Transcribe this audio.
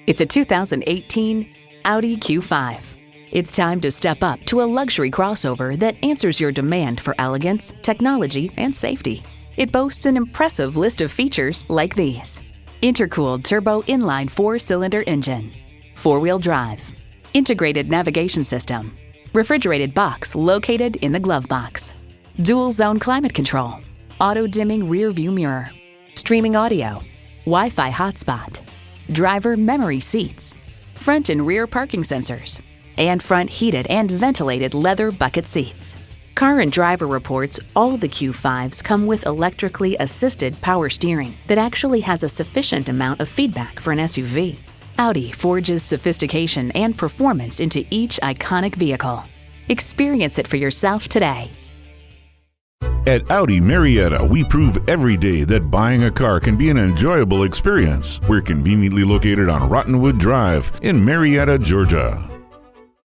It's a 2018 Audi Q5. It's time to step up to a luxury crossover that answers your demand for elegance, technology, and safety. It boasts an impressive list of features like these: intercooled turbo inline 4-cylinder engine, 4-wheel drive, integrated navigation system, refrigerated box located in the glove box, dual zone climate control, auto dimming rear view mirror, streaming audio, Wi-Fi hotspot, driver memory seats, front and rear parking sensors, and front heated and ventilated leather bucket seats. Car and Driver reports all the Q5s come with electrically assisted power steering that actually has a sufficient amount of feedback for an SUV. Audi forges sophistication and performance into each iconic vehicle. Experience it for yourself today. At Audi Marietta, we prove every day that buying a car can be an enjoyable experience. We're conveniently located on Rottenwood Drive in Marietta, Georgia.